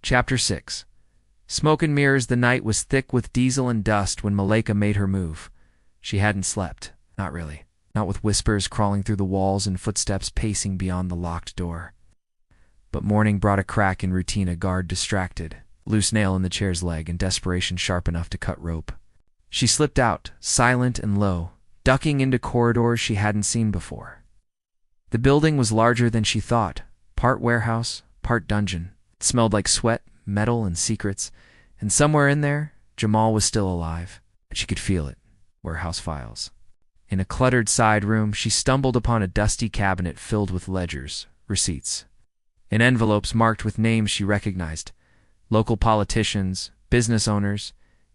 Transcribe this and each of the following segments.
Chapter 6. Smoke and mirrors. The night was thick with diesel and dust when Malaika made her move. She hadn't slept. Not really. Not with whispers crawling through the walls and footsteps pacing beyond the locked door. But morning brought a crack in routine, a guard distracted, loose nail in the chair's leg, and desperation sharp enough to cut rope. She slipped out, silent and low, ducking into corridors she hadn't seen before. The building was larger than she thought, part warehouse, part dungeon. It smelled like sweat, metal, and secrets, and somewhere in there, Jamal was still alive. She could feel it. Warehouse files. In a cluttered side room, she stumbled upon a dusty cabinet filled with ledgers, receipts, and envelopes marked with names she recognized. Local politicians, business owners,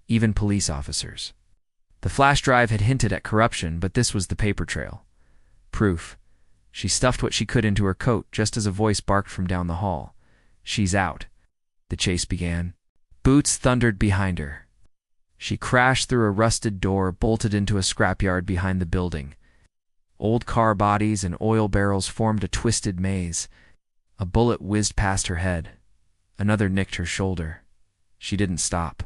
even police officers. The flash drive had hinted at corruption, but this was the paper trail. Proof. She stuffed what she could into her coat just as a voice barked from down the hall. "She's out." The chase began. Boots thundered behind her. She crashed through a rusted door, bolted into a scrapyard behind the building. Old car bodies and oil barrels formed a twisted maze. A bullet whizzed past her head. Another nicked her shoulder. She didn't stop.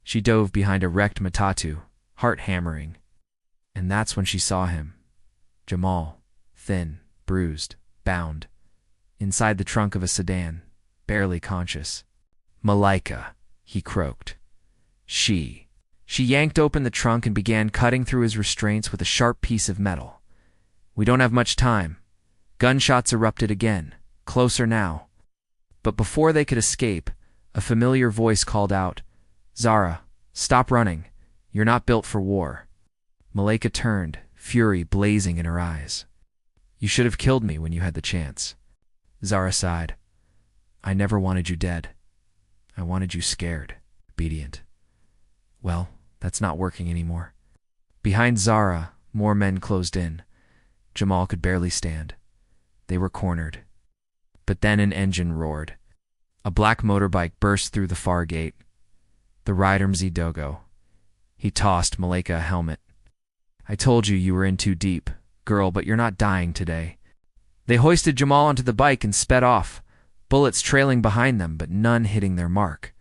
She dove behind a wrecked matatu, heart hammering. And that's when she saw him. Jamal, thin, bruised, bound, inside the trunk of a sedan, barely conscious. "Malaika," he croaked. She yanked open the trunk and began cutting through his restraints with a sharp piece of metal. "We don't have much time." Gunshots erupted again, closer now. But before they could escape, a familiar voice called out, "Zara, stop running. You're not built for war." Malaika turned, fury blazing in her eyes. "You should have killed me when you had the chance." Zara sighed. "I never wanted you dead. I wanted you scared, obedient." "Well, that's not working anymore." Behind Zara, more men closed in. Jamal could barely stand. They were cornered. But then an engine roared. A black motorbike burst through the far gate. The rider, Mzee Dogo. He tossed Malaika a helmet. "I told you you were in too deep, girl, but you're not dying today." They hoisted Jamal onto the bike and sped off, bullets trailing behind them, but none hitting their mark.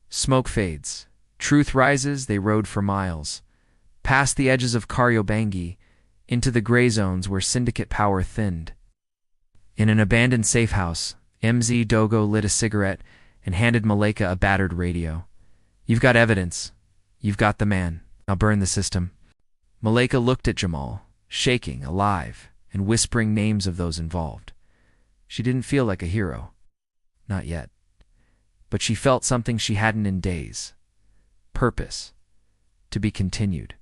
Smoke fades. Truth rises. They rode for miles, past the edges of Kariobangi, into the gray zones where syndicate power thinned. In an abandoned safe house, Mzee Dogo lit a cigarette and handed Malaika a battered radio. "You've got evidence. You've got the man. I'll burn the system." Malaika looked at Jamal, shaking, alive, and whispering names of those involved. She didn't feel like a hero. Not yet. But she felt something she hadn't in days. Purpose. To be continued. ...